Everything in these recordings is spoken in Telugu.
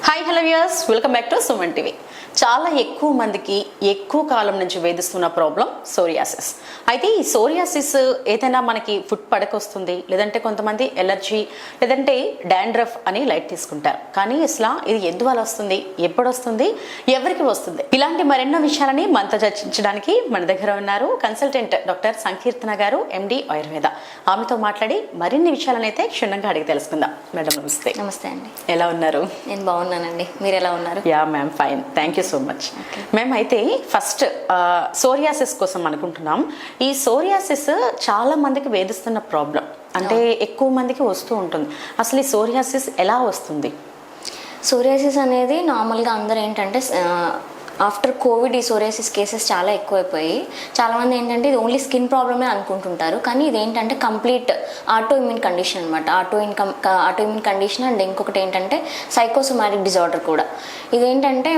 Hi hello viewers, welcome back to Suman TV. చాలా ఎక్కువ మందికి ఎక్కువ కాలం నుంచి వేధిస్తున్న ప్రాబ్లం సోరియాసిస్. అయితే ఈ సోరియాసిస్ ఏదైనా మనకి ఫుడ్ పడకొస్తుంది, లేదంటే కొంతమంది ఎలర్జీ, లేదంటే డాండ్రఫ్ అని లైట్ తీసుకుంటారు. కానీ అసలు ఇది ఎందువల్ల వస్తుంది, ఎప్పుడు వస్తుంది, ఎవరికి వస్తుంది, ఇలాంటి మరెన్నో విషయాలని మనతో చర్చించడానికి మన దగ్గర ఉన్నారు కన్సల్టెంట్ డాక్టర్ సంకీర్తన గారు, ఎండి ఆయుర్వేద. ఆమెతో మాట్లాడి మరిన్ని విషయాలను అయితే క్షుణ్ణంగా అడిగి తెలుసుకుందాం. మేడం నమస్తే. నమస్తే అండి. ఎలా ఉన్నారు? నేను బాగున్నానండి, మీరు ఎలా ఉన్నారు? Yeah ma'am, fine, thank you so much. మేము అయితే ఫస్ట్ సోరియాసిస్ కోసం అనుకుంటున్నాం. ఈ సోరియాసిస్ చాలా మందికి వేధిస్తున్న ప్రాబ్లం, అంటే ఎక్కువ మందికి వస్తూ ఉంటుంది. అసలు ఈ సోరియాసిస్ ఎలా వస్తుంది? సోరియాసిస్ అనేది నార్మల్గా అందరూ ఏంటంటే ఆఫ్టర్ కోవిడ్ ఈ సోరియాసిస్ కేసెస్ చాలా ఎక్కువైపోయి చాలామంది ఏంటంటే ఇది ఓన్లీ స్కిన్ ప్రాబ్లమే అనుకుంటుంటారు. కానీ ఇది ఏంటంటే కంప్లీట్ ఆటో ఇమ్యూన్ కండిషన్ అనమాట. ఆటో ఇమ్యూన్ కండిషన్ అండ్ ఇంకొకటి ఏంటంటే సైకోసోమాటిక్ డిజార్డర్ కూడా. ఇదేంటంటే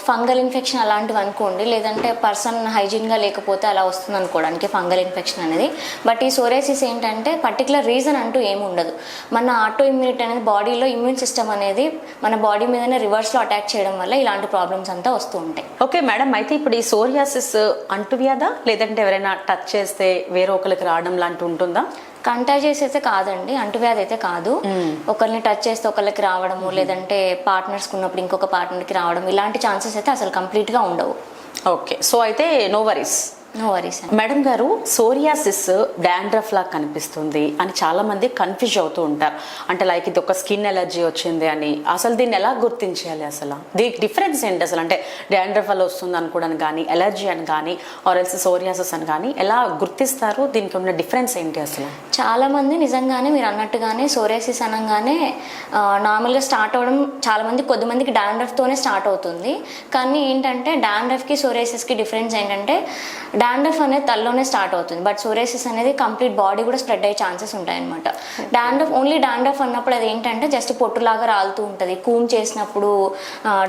ఫంగల్ ఇన్ఫెక్షన్ అలాంటివి అనుకోండి, లేదంటే పర్సన్ హైజీన్గా లేకపోతే అలా వస్తుంది అనుకోవడానికి ఫంగల్ ఇన్ఫెక్షన్ అనేది. బట్ ఈ సోరియాసిస్ ఏంటంటే పర్టికులర్ రీజన్ అంటూ ఏమి ఉండదు. మన ఆటో ఇమ్యూనిటీ అనేది బాడీలో ఇమ్యూన్ సిస్టమ్ అనేది మన బాడీ మీదనే రివర్స్లో అటాక్ చేయడం వల్ల ఇలాంటి ప్రాబ్లమ్స్ అంతా వస్తూ ఉంటాయి. ఓకే మేడం, అయితే ఇప్పుడు ఈ సోరియాసిస్ అంటువ్యాధా, లేదంటే ఎవరైనా టచ్ చేస్తే వేరే ఒకరికి రావడం లాంటి ఉంటుందా? కంటాజియస్ అయితే కాదండి, అంటువ్యాధి అయితే కాదు. ఒకరిని టచ్ చేస్తే ఒకరికి రావడము, లేదంటే పార్ట్నర్స్కి ఉన్నప్పుడు ఇంకొక పార్ట్నర్కి రావడం, ఇలాంటి ఛాన్సెస్ అయితే అసలు కంప్లీట్గా ఉండవు. ఓకే, సో అయితే no worries. No worries. Madam గారు, సోరియాసిస్ డాండ్రఫ్ లా కనిపిస్తుంది అని చాలా మంది కన్ఫ్యూజ్ అవుతూ ఉంటారు. అంటే లైక్ ఇది ఒక స్కిన్ ఎలర్జీ వచ్చింది అని. అసలు దీన్ని ఎలా గుర్తించాలి? అసలు దీనికి డిఫరెన్స్ ఏంటి? అసలు అంటే డాండ్రఫ్ వల్ల వస్తుంది అనుకోవడానికి కానీ, ఎలర్జీ అని కానీ, ఆర్ ఎల్స్ సోరియాసిస్ అని కానీ ఎలా గుర్తిస్తారు? దీనికి ఉన్న డిఫరెన్స్ ఏంటి అసలు? చాలా మంది నిజంగానే మీరు అన్నట్టుగానే సోరియాసిస్ అనగానే నార్మల్గా స్టార్ట్ అవ్వడం చాలా మంది, కొద్దిమందికి డాండ్రఫ్తోనే స్టార్ట్ అవుతుంది. కానీ ఏంటంటే డాండ్రఫ్కి సోరియాసిస్కి డిఫరెన్స్ ఏంటంటే డాండ్రఫ్ అనేది తల్లోనే స్టార్ట్ అవుతుంది, బట్ సోరియాసిస్ అనేది కంప్లీట్ బాడీ కూడా స్ప్రెడ్ అయ్యే ఛాన్సెస్ ఉంటాయి అనమాట. ఓన్లీ డాండ్రఫ్ అన్నప్పుడు అది ఏంటంటే జస్ట్ పొట్టులాగా రాలుతూ ఉంటుంది. కూమ్ చేసినప్పుడు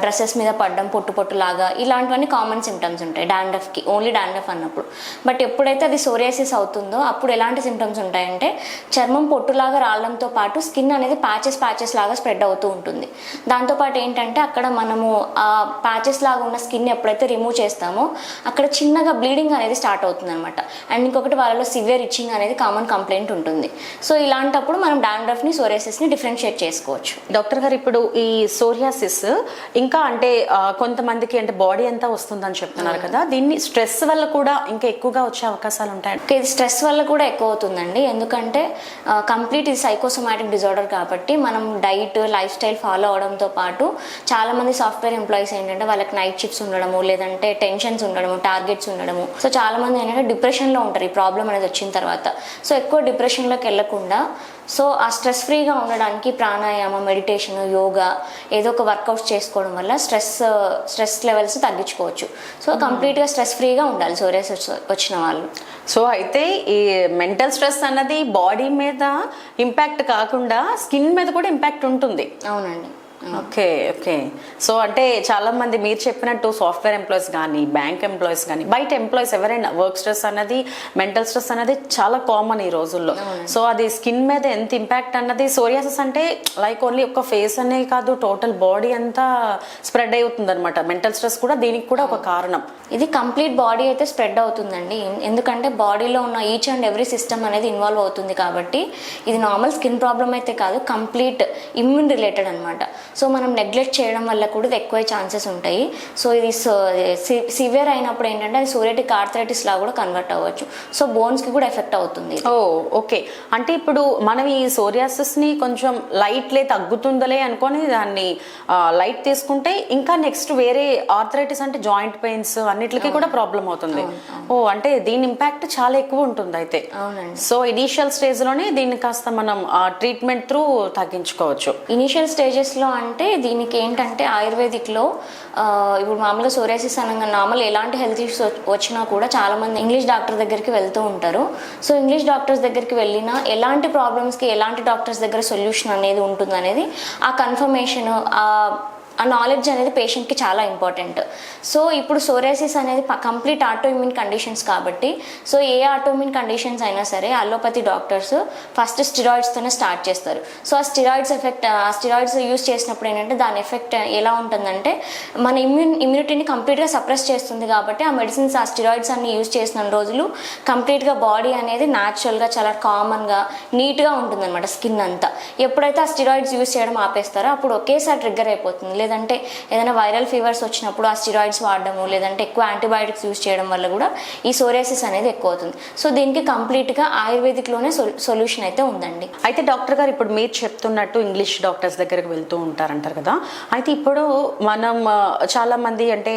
డ్రెస్సెస్ మీద పడడం, పొట్టులాగా, ఇలాంటివన్నీ కామన్ సిమ్టమ్స్ ఉంటాయి డాండ్రఫ్కి, ఓన్లీ డాండ్రఫ్ అన్నప్పుడు. బట్ ఎప్పుడైతే అది సోరియాసిస్ అవుతుందో అప్పుడు ఎలాంటి సిమ్టమ్స్ ఉంటాయంటే చర్మం పొట్టులాగా రావడంతో పాటు స్కిన్ అనేది ప్యాచెస్ లాగా స్ప్రెడ్ అవుతూ ఉంటుంది. దాంతోపాటు ఏంటంటే అక్కడ మనము ఆ ప్యాచెస్ లాగా ఉన్న స్కిన్ ఎప్పుడైతే రిమూవ్ చేస్తామో అక్కడ చిన్నగా బ్లీడింగ్ అనేది స్టార్ట్ అవుతుంది అనమాట. అండ్ ఇంకొకటి వాళ్ళలో సివియర్ ఇచ్చింగ్ అనేది కామన్ కంప్లైంట్ ఉంటుంది. సో ఇలాంటప్పుడు మనం డాండ్రఫ్ని సోరియాసిస్ని డిఫరెన్షియేట్ చేసుకోవచ్చు. డాక్టర్ గారు, ఇప్పుడు ఈ సోరియాసిస్ ఇంకా అంటే కొంతమందికి అంటే బాడీ అంతా వస్తుందని చెప్తున్నారు కదా, దీన్ని స్ట్రెస్ వల్ల కూడా ఇంకా ఎక్కువగా వచ్చే అవకాశాలు ఉంటాయి? ఇది స్ట్రెస్ వల్ల కూడా ఎక్కువ అవుతుందండి. ఎందుకంటే కంప్లీట్ ఇది సైకోసోమాటిక్ డిజార్డర్ కాబట్టి మనం డైట్, లైఫ్ స్టైల్ ఫాలో అవడంతో పాటు చాలామంది సాఫ్ట్వేర్ ఎంప్లాయీస్ ఏంటంటే వాళ్ళకి నైట్ షిఫ్ట్స్ ఉండడము, లేదంటే టెన్షన్స్ ఉండడము, టార్గెట్స్ ఉండడము. సో చాలా మంది ఏంటంటే డిప్రెషన్లో ఉంటారు ఈ ప్రాబ్లం అనేది వచ్చిన తర్వాత. సో ఎక్కువ డిప్రెషన్లోకి వెళ్ళకుండా, సో ఆ స్ట్రెస్ ఫ్రీగా ఉండడానికి ప్రాణాయామం, మెడిటేషన్, యోగా, ఏదో ఒక వర్కౌట్స్ చేసుకోవడం వల్ల స్ట్రెస్ లెవెల్స్ తగ్గించుకోవచ్చు. సో కంప్లీట్గా స్ట్రెస్ ఫ్రీగా ఉండాలి సోరియాసిస్ వచ్చిన వాళ్ళు. సో అయితే ఈ మెంటల్ స్ట్రెస్ అన్నది బాడీ మీద ఇంపాక్ట్ కాకుండా స్కిన్ మీద కూడా ఇంపాక్ట్ ఉంటుంది. అవునండి. Okay okay. సో అంటే చాలా మంది మీరు చెప్పినట్టు సాఫ్ట్వేర్ ఎంప్లాయీస్ కానీ, బ్యాంక్ ఎంప్లాయీస్ కానీ, బయట ఎంప్లాయీస్ ఎవరైనా వర్క్ స్ట్రెస్ అన్నది, మెంటల్ స్ట్రెస్ అనేది చాలా కామన్ ఈ రోజుల్లో. సో అది స్కిన్ మీద ఎంత ఇంపాక్ట్ అన్నది, సోరియాసిస్ అంటే లైక్ ఓన్లీ ఒక ఫేస్ అనే కాదు, టోటల్ బాడీ అంతా స్ప్రెడ్ అవుతుంది అనమాట. మెంటల్ స్ట్రెస్ కూడా దీనికి కూడా ఒక కారణం. ఇది కంప్లీట్ బాడీ అయితే స్ప్రెడ్ అవుతుందండి. ఎందుకంటే బాడీలో ఉన్న ఈచ్ అండ్ ఎవ్రీ సిస్టమ్ అనేది ఇన్వాల్వ్ అవుతుంది కాబట్టి ఇది నార్మల్ స్కిన్ ప్రాబ్లం అయితే కాదు, కంప్లీట్ ఇమ్యూన్ రిలేటెడ్ అనమాట. సో మనం నెగ్లెక్ట్ చేయడం వల్ల కూడా ఇది ఎక్కువ ఛాన్సెస్ ఉంటాయి. సో ఇది సివియర్ అయినప్పుడు ఏంటంటే అది సోరియాటిక్ ఆర్థరైటిస్ లా కూడా కన్వర్ట్ అవ్వచ్చు. సో బోన్స్కి కూడా ఎఫెక్ట్ అవుతుంది. ఓకే. అంటే ఇప్పుడు మనం ఈ సోరియాసిస్ని కొంచెం లైట్లే తగ్గుతుందలే అనుకొని దాన్ని లైట్ తీసుకుంటే ఇంకా నెక్స్ట్ వేరే ఆర్థరైటిస్ అంటే జాయింట్ పెయిన్స్ అన్నిటికీ కూడా ప్రాబ్లం అవుతుంది. అంటే దీని ఇంపాక్ట్ చాలా ఎక్కువ ఉంటుంది అయితే. అవునండి. సో ఇనీషియల్ స్టేజ్లోనే దీన్ని కాస్త మనం ట్రీట్మెంట్ త్రూ తగ్గించుకోవచ్చు. ఇనీషియల్ స్టేజెస్లో అంటే దీనికి ఏంటంటే ఆయుర్వేదిక్లో ఇప్పుడు మామూలుగా సోరియాసిస్ అనగా నార్మల్ ఎలాంటి హెల్త్ ఇష్యూస్ వచ్చినా కూడా చాలామంది ఇంగ్లీష్ డాక్టర్ దగ్గరికి వెళ్తూ ఉంటారు. సో ఇంగ్లీష్ డాక్టర్స్ దగ్గరికి వెళ్ళినా ఎలాంటి ప్రాబ్లమ్స్కి ఎలాంటి డాక్టర్స్ దగ్గర సొల్యూషన్ అనేది ఉంటుంది అనేది ఆ కన్ఫర్మేషన్, ఆ నాలెడ్జ్ అనేది పేషెంట్కి చాలా ఇంపార్టెంట్. సో ఇప్పుడు సోరియాసిస్ అనేది కంప్లీట్ ఆటోఇమ్యూన్ కండిషన్స్ కాబట్టి, సో ఏ ఆటోఇమ్యూన్ కండిషన్స్ అయినా సరే అలోపతి డాక్టర్స్ ఫస్ట్ స్టిరాయిడ్స్తోనే స్టార్ట్ చేస్తారు. సో ఆ స్టిరాయిడ్స్ యూస్ చేసినప్పుడు ఏంటంటే దాని ఎఫెక్ట్ ఎలా ఉంటుందంటే మన ఇమ్యూనిటీని కంప్లీట్గా సప్రెస్ చేస్తుంది. కాబట్టి ఆ మెడిసిన్స్, ఆ స్టిరాయిడ్స్ అన్ని యూజ్ చేసిన రోజులు కంప్లీట్గా బాడీ అనేది న్యాచురల్గా చాలా కామన్గా నీట్గా ఉంటుందన్నమాట స్కిన్ అంతా. ఎప్పుడైతే ఆ స్టిరాయిడ్స్ యూజ్ చేయడం ఆపేస్తారో అప్పుడు ఒకేసారి ట్రిగ్గర్ అయిపోతుంది. లేదంటే ఏదైనా వైరల్ ఫీవర్స్ వచ్చినప్పుడు ఆ స్టిరాయిడ్స్ వాడడము, లేదంటే ఎక్కువ యాంటీబయాటిక్స్ యూజ్ చేయడం వల్ల కూడా ఈ సోరియాసిస్ అనేది ఎక్కువ అవుతుంది. సో దీనికి కంప్లీట్గా ఆయుర్వేదిక్లోనే సొల్యూషన్ అయితే ఉందండి. అయితే డాక్టర్ గారు ఇప్పుడు మీరు చెప్తున్నట్టు ఇంగ్లీష్ డాక్టర్స్ దగ్గరకు వెళ్తూ ఉంటారంటారు కదా, అయితే ఇప్పుడు మనం చాలా మంది అంటే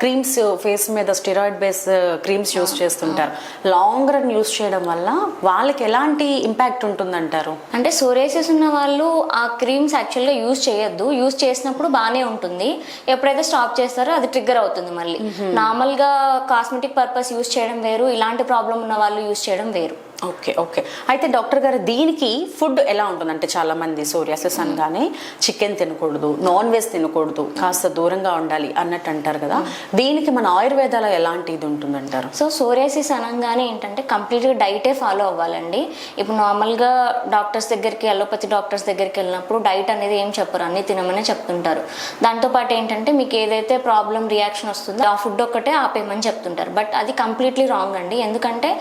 క్రీమ్స్ ఫేస్ మీద స్టెరాయిడ్ బేస్ క్రీమ్స్ యూస్ చేస్తుంటారు. లాంగ్ రన్ యూస్ చేయడం వల్ల వాళ్ళకి ఎలాంటి ఇంపాక్ట్ ఉంటుందంటారు? అంటే సోరియాసిస్ ఉన్న వాళ్ళు ఆ క్రీమ్స్ యాక్చువల్గా యూజ్ చేయొద్దు. యూజ్ చేసినప్పుడు బాగానే ఉంటుంది, ఎప్పుడైతే స్టాప్ చేస్తారో అది ట్రిగ్గర్ అవుతుంది మళ్ళీ. నార్మల్గా కాస్మెటిక్ పర్పస్ యూజ్ చేయడం వేరు, ఇలాంటి ప్రాబ్లం ఉన్న వాళ్ళు యూజ్ చేయడం వేరు. Okay okay. అయితే డాక్టర్ గారు దీనికి ఫుడ్ ఎలా ఉంటుంది? అంటే చాలా మంది సోరియాసిస్ అనగానే చికెన్ తినకూడదు, నాన్ వెజ్ తినకూడదు, కాస్త దూరంగా ఉండాలి అన్నట్టు అంటారు కదా, దీనికి మన ఆయుర్వేదాలో ఎలాంటి ఇది ఉంటుందంటారు? సో సోరియాసిస్ అనగానే ఏంటంటే కంప్లీట్గా డైటే ఫాలో అవ్వాలండి. ఇప్పుడు నార్మల్గా డాక్టర్స్ దగ్గరికి, అలోపతి డాక్టర్స్ దగ్గరికి వెళ్ళినప్పుడు డైట్ అనేది ఏం చెప్పరు, అన్ని తినమనే చెప్తుంటారు. దాంతోపాటు ఏంటంటే మీకు ఏదైతే ప్రాబ్లం రియాక్షన్ వస్తుందో ఆ ఫుడ్ ఒక్కటే ఆపేయమని చెప్తుంటారు. బట్ అది కంప్లీట్లీ రాంగ్ అండి. ఎందుకంటే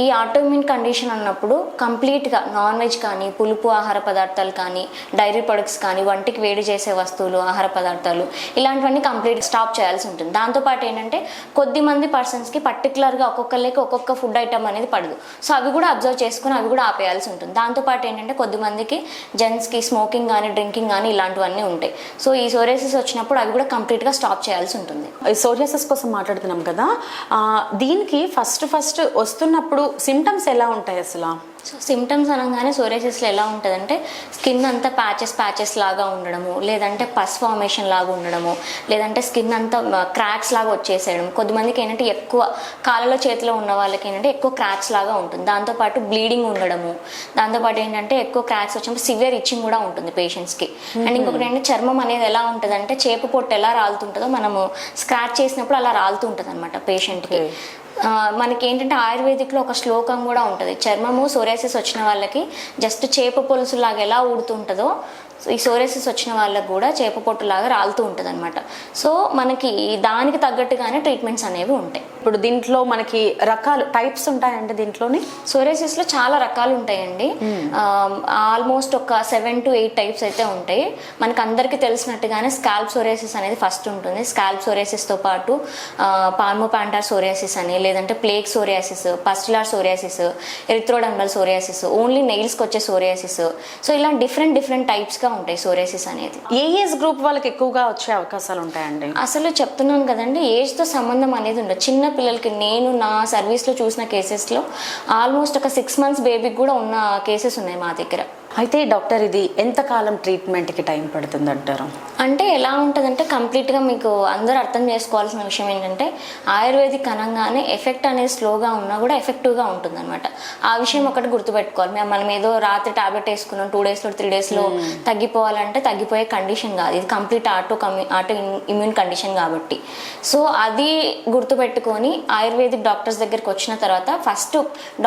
ఈ ఆటోఇమ్యూన్ కండిషన్ అన్నప్పుడు కంప్లీట్గా నాన్ వెజ్ కానీ, పులుపు ఆహార పదార్థాలు కానీ, డైరీ ప్రొడక్ట్స్ కానీ, వంటికి వేడి చేసే వస్తువులు, ఆహార పదార్థాలు ఇలాంటివన్నీ కంప్లీట్ స్టాప్ చేయాల్సి ఉంటుంది. దాంతోపాటు ఏంటంటే కొద్ది మంది పర్సన్స్కి పర్టికులర్గా ఒక్కొక్కరికి ఒక్కొక్క ఫుడ్ ఐటమ్ అనేది పడదు. సో అవి కూడా అబ్జర్వ్ చేసుకుని అవి కూడా ఆపేయాల్సి ఉంటుంది. దాంతోపాటు ఏంటంటే కొద్ది మందికి జెంట్స్కి స్మోకింగ్ కానీ, డ్రింకింగ్ కానీ ఇలాంటివన్నీ ఉంటాయి. సో ఈ సోరియాసిస్ వచ్చినప్పుడు అవి కూడా కంప్లీట్గా స్టాప్ చేయాల్సి ఉంటుంది. సోరియాసిస్ కోసం మాట్లాడుతున్నాం కదా, దీనికి ఫస్ట్ వస్తున్నప్పుడు సిమ్టమ్స్ ఎలా ఉంటాయి అసలు? సో సిమ్టమ్స్ అనగానే సోరియాసిస్లో ఎలా ఉంటుందంటే స్కిన్ అంతా ప్యాచెస్ లాగా ఉండడము, లేదంటే పస్ ఫార్మేషన్ లాగా ఉండడము, లేదంటే స్కిన్ అంతా క్రాక్స్ లాగా వచ్చేసేయడం. కొద్దిమందికి ఏంటంటే ఎక్కువ కాళ్ళలో చేతిలో ఉన్న వాళ్ళకి ఏంటంటే ఎక్కువ క్రాక్స్ లాగా ఉంటుంది. దాంతోపాటు బ్లీడింగ్ ఉండడము, దాంతోపాటు ఏంటంటే ఎక్కువ క్రాక్స్ వచ్చినప్పుడు సివియర్ ఇచ్చింగ్ కూడా ఉంటుంది పేషెంట్స్కి. అండ్ ఇంకొకటి ఏంటంటే చర్మం అనేది ఎలా ఉంటుందంటే చేప పొట్టు ఎలా రాలుతుంటుందో మనము స్క్రాచ్ చేసినప్పుడు అలా రాలుతూ ఉంటుంది అనమాట పేషెంట్కి. మనకి ఏంటంటే ఆయుర్వేదిక్లో ఒక శ్లోకం కూడా ఉంటుంది, చర్మము సోరియాసిస్ వచ్చిన వాళ్ళకి జస్ట్ చేప పొలుసు లాగా ఎలా ఊడుతుంటుందో ఈ సోరియాసిస్ వచ్చిన వాళ్ళకి కూడా చేప పొట్టులాగా రాలుతూ ఉంటుంది అనమాట. సో మనకి దానికి తగ్గట్టుగానే ట్రీట్మెంట్స్ అనేవి ఉంటాయి. ఇప్పుడు దీంట్లో మనకి రకాలు టైప్స్ ఉంటాయండి దీంట్లోని? సోరియాసిస్లో చాలా రకాలు ఉంటాయండి. ఆల్మోస్ట్ ఒక 7 to 8 టైప్స్ అయితే ఉంటాయి. మనకు అందరికీ తెలిసినట్టుగానే స్కాల్ప్ సోరియాసిస్ అనేది ఫస్ట్ ఉంటుంది. స్కాల్ప్ సోరియాసిస్తో పాటు పాల్మోపాంటార్ సోరియాసిస్ అని, లేదంటే plaque psoriasis, pustular psoriasis, erythrodermal psoriasis, only నెయిల్స్కి వచ్చే సోరియాసిస్. సో ఇలా డిఫరెంట్ టైప్స్గా ఉంటాయి సోరియాసిస్ అనేది. ఏ ఏజ్ గ్రూప్ వాళ్ళకి ఎక్కువగా వచ్చే అవకాశాలు ఉంటాయండి? అసలు చెప్తున్నాను కదండి, ఏజ్తో సంబంధం అనేది ఉండదు. చిన్న పిల్లలకి నేను నా సర్వీస్లో చూసిన కేసెస్లో ఆల్మోస్ట్ ఒక 6 months బేబీకి కూడా ఉన్న కేసెస్ ఉన్నాయి మా దగ్గర. అయితే డాక్టర్ ఇది ఎంతకాలం ట్రీట్మెంట్కి టైం పడుతుంది అంటారు? అంటే ఎలా ఉంటుందంటే కంప్లీట్గా మీకు అందరూ అర్థం చేసుకోవాల్సిన విషయం ఏంటంటే ఆయుర్వేదిక్ అనగానే ఎఫెక్ట్ అనేది స్లోగా ఉన్నా కూడా ఎఫెక్టివ్గా ఉంటుంది అనమాట. ఆ విషయం ఒకటి గుర్తుపెట్టుకోవాలి. మనం ఏదో రాత్రి టాబ్లెట్ వేసుకున్నాం 2 daysలో 3 daysలో తగ్గిపోవాలంటే తగ్గిపోయే కండిషన్ కాదు. ఇది కంప్లీట్ ఆటో ఇమ్యూన్ కండిషన్ కాబట్టి. సో అది గుర్తుపెట్టుకొని ఆయుర్వేదిక్ డాక్టర్స్ దగ్గరికి వచ్చిన తర్వాత ఫస్ట్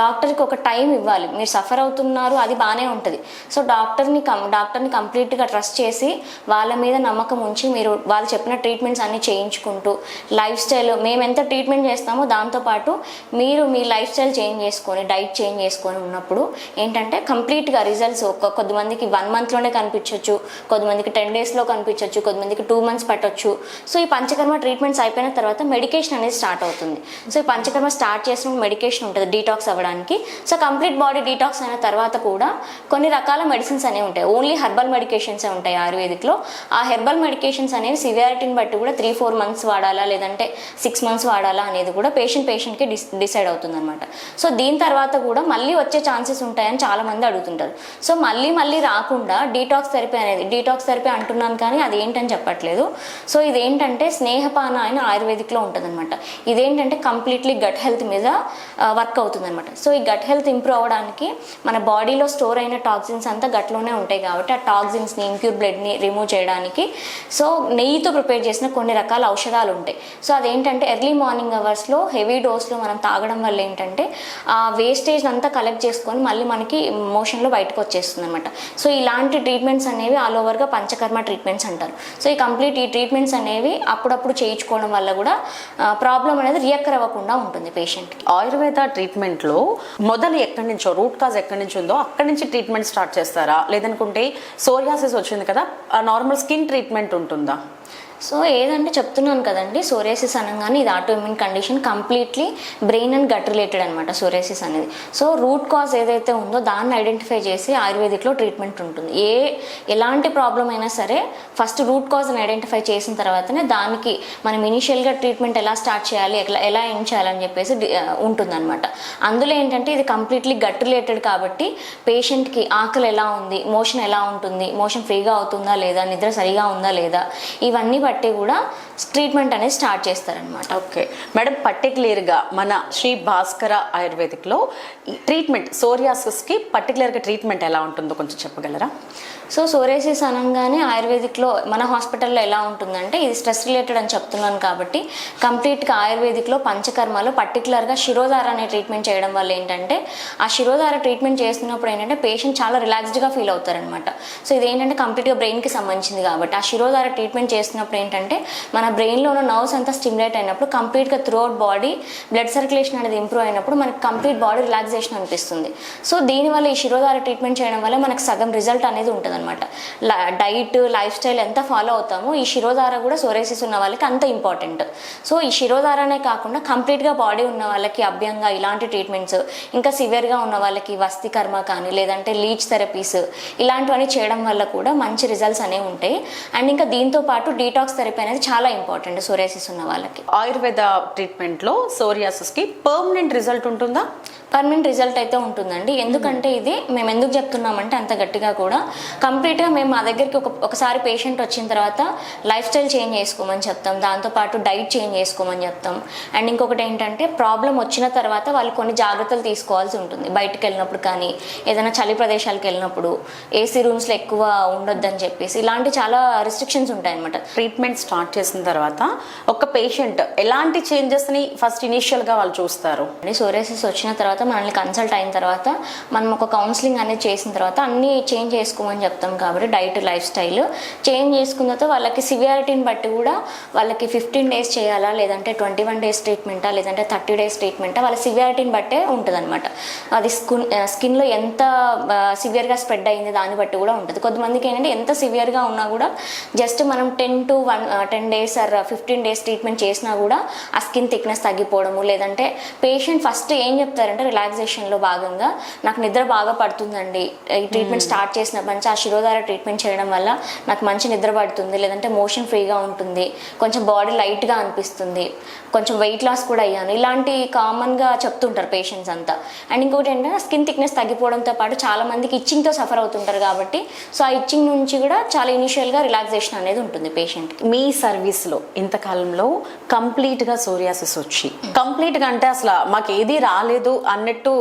డాక్టర్కి ఒక టైం ఇవ్వాలి. మీరు సఫర్ అవుతున్నారు అది బాగానే ఉంటుంది. సో డాక్టర్ని కంప్లీట్గా ట్రస్ట్ చేసి వాళ్ళ మీద నమ్మకం ఉంచి మీరు వాళ్ళు చెప్పిన ట్రీట్మెంట్స్ అన్నీ చేయించుకుంటూ లైఫ్ స్టైల్ మేము ఎంత ట్రీట్మెంట్ చేస్తామో దాంతోపాటు మీరు మీ లైఫ్ స్టైల్ చేంజ్ చేసుకొని డైట్ చేంజ్ చేసుకొని ఉన్నప్పుడు ఏంటంటే కంప్లీట్గా రిజల్ట్స్ కొద్దిమందికి 1 monthలోనే కనిపించవచ్చు, కొద్దిమందికి 10 daysలో కనిపించవచ్చు, కొద్దిమందికి 2 months పట్టవచ్చు. సో ఈ పంచకర్మ ట్రీట్మెంట్స్ అయిపోయిన తర్వాత మెడికేషన్ అనేది స్టార్ట్ అవుతుంది. సో ఈ పంచకర్మ స్టార్ట్ చేసినప్పుడు మెడికేషన్ ఉంటుంది డీటాక్స్ అవ్వడానికి. సో కంప్లీట్ బాడీ డీటాక్స్ అయిన తర్వాత కూడా కొన్ని రకాల మెడిసిన్స్ అనేవి ఉంటాయి. ఓన్లీ హెర్బల్ మెడికేషన్సే ఉంటాయి ఆయుర్వేదిక్లో. ఆ హెర్బల్ మెడికేషన్స్ అనేవి సివియారిటీని బట్టి కూడా 3-4 months వాడాలా లేదంటే 6 months వాడాలా అనేది కూడా పేషెంట్కి డిసైడ్ అవుతుంది అనమాట. సో దీని తర్వాత కూడా మళ్ళీ వచ్చే ఛాన్సెస్ ఉంటాయని చాలామంది అడుగుతుంటారు. సో మళ్ళీ రాకుండా డీటాక్స్ థెరపీ అంటున్నాను కానీ అది ఏంటని చెప్పట్లేదు. సో ఇదేంటంటే స్నేహపాన అని ఆయుర్వేదిక్లో ఉంటుంది అనమాట. ఇదేంటంటే కంప్లీట్లీ గట్ హెల్త్ మీద వర్క్ అవుతుంది అనమాట. సో ఈ గట్ హెల్త్ ఇంప్రూవ్ అవ్వడానికి మన బాడీలో స్టోర్ అయిన టాక్సిన్స్ టాక్సిన్స్ అంతా గట్లోనే ఉంటాయి కాబట్టి ఆ టాక్సిన్స్ని ఇంప్యూర్ బ్లడ్ని రిమూవ్ చేయడానికి సో నెయ్యితో ప్రిపేర్ చేసిన కొన్ని రకాల ఔషధాలు ఉంటాయి. సో అదేంటంటే ఎర్లీ మార్నింగ్ అవర్స్లో హెవీ డోస్లో మనం తాగడం వల్ల ఏంటంటే ఆ వేస్టేజ్ అంతా కలెక్ట్ చేసుకొని మళ్ళీ మనకి మోషన్లో బయటకు వచ్చేస్తుంది అనమాట. సో ఇలాంటి ట్రీట్మెంట్స్ అనేవి ఆల్ ఓవర్గా పంచకర్మ ట్రీట్మెంట్స్ అంటారు. సో ఈ ట్రీట్మెంట్స్ అనేవి అప్పుడప్పుడు చేయించుకోవడం వల్ల కూడా ప్రాబ్లం అనేది రియక్కర్ అవ్వకుండా ఉంటుంది పేషెంట్కి. ఆయుర్వేద ట్రీట్మెంట్లో మొదలు ఎక్కడి నుంచో రూట్ కాజ్ ఎక్కడి నుంచి ఉందో అక్కడి నుంచి ట్రీట్మెంట్ స్టార్ట్ చేస్తారా, లేదనుకుంటే సోరియాసిస్ వచ్చింది కదా నార్మల్ స్కిన్ ట్రీట్మెంట్ ఉంటుందా? సో ఏదంటే చెప్తున్నాను కదండి, సోరియాసిస్ అనగానే ఇది autoimmune condition, completely brain and gut related అనమాట సోరియాసిస్ అనేది. సో రూట్ కాజ్ ఏదైతే ఉందో దాన్ని ఐడెంటిఫై చేసి ఆయుర్వేదిక్లో ట్రీట్మెంట్ ఉంటుంది. ఎలాంటి ప్రాబ్లం అయినా సరే ఫస్ట్ రూట్ కాజ్ని ఐడెంటిఫై చేసిన తర్వాతనే దానికి మనం ఇనిషియల్గా ట్రీట్మెంట్ ఎలా స్టార్ట్ చేయాలి, ఎలా ఏం చేయాలని చెప్పేసి ఉంటుందన్నమాట. అందులో ఏంటంటే ఇది కంప్లీట్లీ గట్ రిలేటెడ్ కాబట్టి పేషెంట్కి ఆకలి ఎలా ఉంది, మోషన్ ఎలా ఉంటుంది, మోషన్ ఫ్రీగా అవుతుందా లేదా, నిద్ర సరిగా ఉందా లేదా, ఇవన్నీ బట్టి కూడా ట్రీట్మెంట్ అనేది స్టార్ట్ చేస్తారనమాట. ఓకే మేడం, పర్టికులర్గా మన శ్రీ భాస్కర ఆయుర్వేదిక్లో ట్రీట్మెంట్ సోరియాసిస్కి పర్టికులర్గా ట్రీట్మెంట్ ఎలా ఉంటుందో కొంచెం చెప్పగలరా? సో సోరియాసిస్ అనగానే ఆయుర్వేదిక్లో మన హాస్పిటల్లో ఎలా ఉంటుందంటే ఇది స్ట్రెస్ రిలేటెడ్ అని చెప్తున్నాను కాబట్టి కంప్లీట్గా ఆయుర్వేదిక్లో పంచకర్మలో పర్టికులర్గా శిరోధార అనే ట్రీట్మెంట్ చేయడం వల్ల ఏంటంటే ఆ శిరోధార ట్రీట్మెంట్ చేస్తున్నప్పుడు ఏంటంటే పేషెంట్ చాలా రిలాక్స్డ్గా ఫీల్ అవుతారనమాట. సో ఇది ఏంటంటే కంప్లీట్గా బ్రెయిన్కి సంబంధించింది కాబట్టి ఆ శిరోధార ట్రీట్మెంట్ చేస్తున్నప్పుడు ఏంటంటే మన బ్రెయిన్లో ఉన్న నర్వ్స్ అంతా స్టిమ్యులేట్ అయినప్పుడు కంప్లీట్గా త్రూఅవుట్ బాడీ బ్లడ్ సర్క్యులేషన్ అనేది ఇంప్రూవ్ అయినప్పుడు మనకి కంప్లీట్ బాడీ రిలాక్సేషన్ అనిపిస్తుంది. సో దీనివల్ల ఈ శిరోధార ట్రీట్మెంట్ చేయడం వల్ల మనకు సగం రిజల్ట్ అనేది ఉంటుంది అనమాట. డైట్ లైఫ్ స్టైల్ ఎంత ఫాలో అవుతామో ఈ శిరోధార కూడా సోరియాసిస్ ఉన్న వాళ్ళకి అంత ఇంపార్టెంట్. సో ఈ శిరోధారనే కాకుండా కంప్లీట్గా బాడీ ఉన్న వాళ్ళకి అభ్యంగా ఇలాంటి ట్రీట్మెంట్స్, ఇంకా సివియర్గా ఉన్న వాళ్ళకి వస్తికర్మ కానీ లేదంటే లీచ్ థెరపీస్ ఇలాంటివన్నీ చేయడం వల్ల కూడా మంచి రిజల్ట్స్ అనేవి ఉంటాయి. అండ్ ఇంకా దీంతో పాటు డీటాక్స్ థెరపీ అనేది చాలా ఇంపార్టెంట్ సోరియాసిస్ ఉన్న వాళ్ళకి. ఆయుర్వేద ట్రీట్మెంట్లో సోరియాసిస్కి పర్మనెంట్ రిజల్ట్ ఉంటుందా? పర్మనెంట్ రిజల్ట్ అయితే ఉంటుందండి. ఎందుకంటే ఇది మేము ఎందుకు చెప్తున్నామంటే అంత గట్టిగా కూడా కంప్లీట్గా మేము మా దగ్గరికి ఒకసారి పేషెంట్ వచ్చిన తర్వాత లైఫ్ స్టైల్ చేంజ్ చేసుకోమని చెప్తాం, దాంతోపాటు డైట్ చేంజ్ చేసుకోమని చెప్తాం. అండ్ ఇంకొకటి ఏంటంటే ప్రాబ్లం వచ్చిన తర్వాత వాళ్ళు కొన్ని జాగ్రత్తలు తీసుకోవాల్సి ఉంటుంది. బయటకు వెళ్ళినప్పుడు కానీ ఏదైనా చలి ప్రదేశాలకు వెళ్ళినప్పుడు ఏసీ రూమ్స్లో ఎక్కువ ఉండొద్దని చెప్పేసి ఇలాంటి చాలా రిస్ట్రిక్షన్స్ ఉంటాయి అనమాట. ట్రీట్మెంట్ స్టార్ట్ చేసిన తర్వాత ఒక పేషెంట్ ఎలాంటి చేంజెస్ని ఫస్ట్ ఇనిషియల్గా వాళ్ళు చూస్తారు? సోరియాసిస్ వచ్చిన తర్వాత మనల్ని కన్సల్ట్ అయిన తర్వాత మనం ఒక కౌన్సిలింగ్ అనేది చేసిన తర్వాత అన్నీ చేంజ్ చేసుకోమని చెప్తాం కాబట్టి డైట్ లైఫ్ స్టైల్ చేంజ్ చేసుకున్న తర్వాత వాళ్ళకి సివియారిటీని బట్టి కూడా వాళ్ళకి 15 days చేయాలా లేదంటే 21 days ట్రీట్మెంటా లేదంటే 30 days ట్రీట్మెంటా వాళ్ళ సివియారిటీని బట్టే ఉంటుంది అనమాట. అది స్కిన్లో ఎంత సివియర్గా స్ప్రెడ్ అయింది దాన్ని బట్టి కూడా ఉంటుంది. కొంతమందికి ఏంటంటే ఎంత సివియర్గా ఉన్నా కూడా జస్ట్ మనం 10 days ఆర్ 15 days ట్రీట్మెంట్ చేసినా కూడా ఆ స్కిన్ థిక్నెస్ తగ్గిపోవడము, లేదంటే పేషెంట్ ఫస్ట్ ఏం చెప్తారంటే రిలాక్సేషన్లో భాగంగా నాకు నిద్ర బాగా పడుతుందండి, ఈ ట్రీట్మెంట్ స్టార్ట్ చేసినప్పటి నుంచి ఆ శిరోధార ట్రీట్మెంట్ చేయడం వల్ల నాకు మంచి నిద్ర పడుతుంది, లేదంటే మోషన్ ఫ్రీగా ఉంటుంది, కొంచెం బాడీ లైట్గా అనిపిస్తుంది, కొంచెం వెయిట్ లాస్ కూడా అయ్యాను, ఇలాంటి కామన్గా చెప్తుంటారు పేషెంట్స్ అంతా. అండ్ ఇంకోటి ఏంటంటే స్కిన్ థిక్నెస్ తగ్గిపోవడంతో పాటు చాలా మందికి ఇచ్చింగ్తో సఫర్ అవుతుంటారు కాబట్టి సో ఆ ఇచ్చింగ్ నుంచి కూడా చాలా ఇనిషియల్గా రిలాక్సేషన్ అనేది ఉంటుంది పేషెంట్కి. మీ సర్వీస్లో ఇంతకాలంలో కంప్లీట్గా సోరియాసిస్ వచ్చి కంప్లీట్గా అంటే అసలు మాకు ఏది రాలేదు అన్నట్టు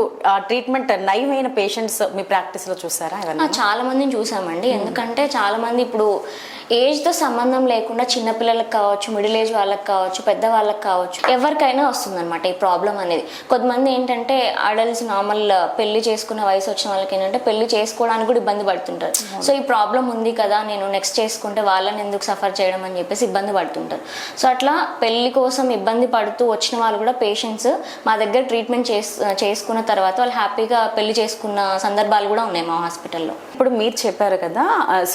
ట్రీట్మెంట్ నయమైన పేషెంట్స్ మీ ప్రాక్టీస్లో చూసారా? చాలా మందిని చూసామండి. ఎందుకంటే చాలా మంది ఇప్పుడు ఏజ్తో సంబంధం లేకుండా చిన్నపిల్లలకు కావచ్చు, మిడిల్ ఏజ్ వాళ్ళకి కావచ్చు, పెద్ద వాళ్ళకి కావచ్చు, ఎవరికైనా వస్తుందన్నమాట ఈ ప్రాబ్లం అనేది. కొంతమంది ఏంటంటే అడల్ట్స్ నార్మల్ పెళ్లి చేసుకున్న వయసు వచ్చిన వాళ్ళకి ఏంటంటే పెళ్లి చేసుకోవడానికి కూడా ఇబ్బంది పడుతుంటారు. సో ఈ ప్రాబ్లం ఉంది కదా నేను నెక్స్ట్ చేసుకుంటే వాళ్ళని ఎందుకు సఫర్ చేయడం అని చెప్పేసి ఇబ్బంది పడుతుంటారు. సో అట్లా పెళ్లి కోసం ఇబ్బంది పడుతూ వచ్చిన వాళ్ళు కూడా పేషెంట్స్ మా దగ్గర ట్రీట్మెంట్ చేసుకున్న తర్వాత వాళ్ళు హ్యాపీగా పెళ్లి చేసుకున్న సందర్భాలు కూడా ఉన్నాయి మా హాస్పిటల్లో. ఇప్పుడు మీరు చెప్పారు కదా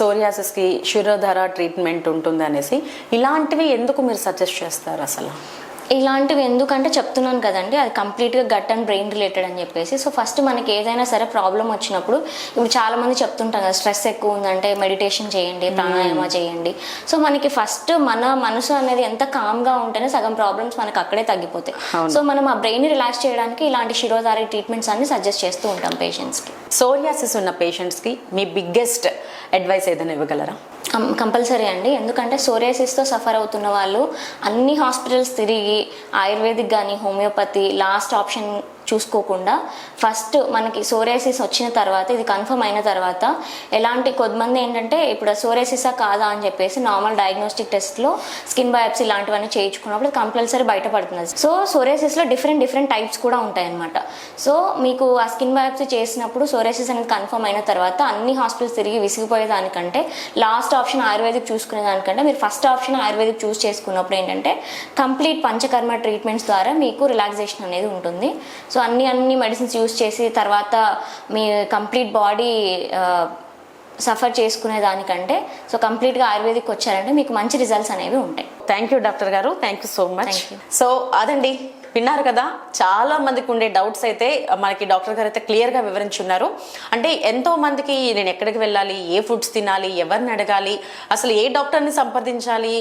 సోరియాసిస్కి శిరోధార ట్రీట్మెంట్ ఉంటుంది అనేసి, ఇలాంటివి ఎందుకు మీరు సజెస్ట్ చేస్తారు అసలు? ఇలాంటివి ఎందుకంటే చెప్తున్నాను కదండి అది కంప్లీట్గా గట్ అండ్ బ్రెయిన్ రిలేటెడ్ అని చెప్పేసి. సో ఫస్ట్ మనకి ఏదైనా సరే ప్రాబ్లం వచ్చినప్పుడు ఇప్పుడు చాలా మంది చెప్తుంటాం కదా స్ట్రెస్ ఎక్కువ ఉందంటే మెడిటేషన్ చేయండి, ప్రాణాయామ చేయండి. సో మనకి ఫస్ట్ మన మనసు అనేది ఎంత కామ్గా ఉంటేనే సగం ప్రాబ్లమ్స్ మనకి అక్కడే తగ్గిపోతాయి. సో మనం ఆ బ్రెయిన్ రిలాక్స్ చేయడానికి ఇలాంటి శిరోధారి ట్రీట్మెంట్స్ అన్ని సజెస్ట్ చేస్తూ ఉంటాం పేషెంట్స్కి. సోరియాసిస్ ఉన్న పేషెంట్స్కి మీ బిగ్గెస్ట్ అడ్వైస్ ఏదైనా ఇవ్వగలరా? కంపల్సరీ అండి. ఎందుకంటే సోరియాసిస్తో సఫర్ అవుతున్న వాళ్ళు అన్ని హాస్పిటల్స్ తిరిగి ఆయుర్వేదిక్ కానీ హోమియోపతి లాస్ట్ ఆప్షన్ చూసుకోకుండా ఫస్ట్ మనకి సోరియాసిస్ వచ్చిన తర్వాత ఇది కన్ఫర్మ్ అయిన తర్వాత ఎలాంటి కొద్దిమంది ఏంటంటే ఇప్పుడు సోరియాసిసా కాదా అని చెప్పేసి నార్మల్ డయాగ్నోస్టిక్ టెస్ట్లో స్కిన్ బయాప్సీ ఇలాంటివన్నీ చేయించుకున్నప్పుడు కంపల్సరీ బయటపడుతుంది. సో సోరియాసిస్లో డిఫరెంట్ టైప్స్ కూడా ఉంటాయి అన్నమాట. సో మీకు ఆ స్కిన్ బయాప్సీ చేసినప్పుడు సోరియాసిస్ అనేది కన్ఫర్మ్ అయిన తర్వాత అన్ని హాస్పిటల్స్ తిరిగి విసిగిపోయేదానికంటే లాస్ట్ ఆప్షన్ ఆయుర్వేదిక్ చూసుకునే దానికంటే మీరు ఫస్ట్ ఆప్షన్ ఆయుర్వేదిక్ చూస్ చేసుకున్నప్పుడు ఏంటంటే కంప్లీట్ పంచకర్మ ట్రీట్మెంట్స్ ద్వారా మీకు రిలాక్సేషన్ అనేది ఉంటుంది. సో అన్ని మెడిసిన్స్ యూస్ చేసి తర్వాత మీ కంప్లీట్ బాడీ సఫర్ చేసుకునే దానికంటే సో కంప్లీట్గా ఆయుర్వేదిక్ వచ్చారంటే మీకు మంచి రిజల్ట్స్ అనేవి ఉంటాయి. థ్యాంక్ యూ డాక్టర్ గారు, thank you so much. Thank you. So అదండి, విన్నారు కదా, చాలా మందికి ఉండే డౌట్స్ అయితే మనకి డాక్టర్ గారు అయితే క్లియర్గా వివరించున్నారు. అంటే ఎంతో మందికి నేను ఎక్కడికి వెళ్ళాలి, ఏ ఫుడ్స్ తినాలి, ఎవరిని అడగాలి, అసలు ఏ డాక్టర్ని సంప్రదించాలి,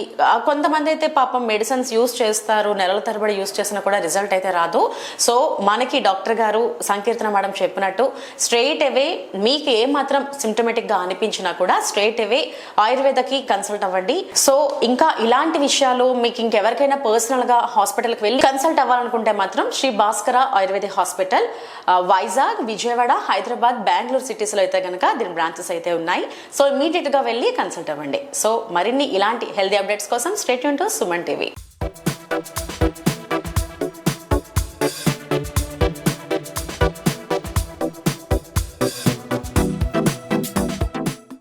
కొంతమంది అయితే పాపం మెడిసిన్స్ యూస్ చేస్తారు, నెలల తరబడి యూస్ చేసినా కూడా రిజల్ట్ అయితే రాదు. సో మనకి డాక్టర్ గారు సంకీర్తన మేడం చెప్పినట్టు స్ట్రెయిట్ అవే మీకు ఏ మాత్రం సిమ్టమేటిక్గా అనిపించినా కూడా స్ట్రెయిట్ అవే ఆయుర్వేదకి కన్సల్ట్ అవ్వండి. సో ఇంకా ఇలాంటి విషయాలు మీకు ఇంకెవరికైనా పర్సనల్గా హాస్పిటల్కి వెళ్ళి కన్సల్ట్ అవ్వాలనుకుంటే మాత్రం శ్రీ భాస్కర ఆయుర్వేదిక్ హాస్పిటల్ వైజాగ్, విజయవాడ, హైదరాబాద్, బెంగళూరు సిటీస్లో అయితే కనుక దీని బ్రాంచెస్ అయితే ఉన్నాయి. సో ఇమీడియట్గా వెళ్ళి కన్సల్ట్ అవ్వండి. సో మరిన్ని ఇలాంటి హెల్తీ అప్డేట్స్ కోసం stay tune to Suman TV.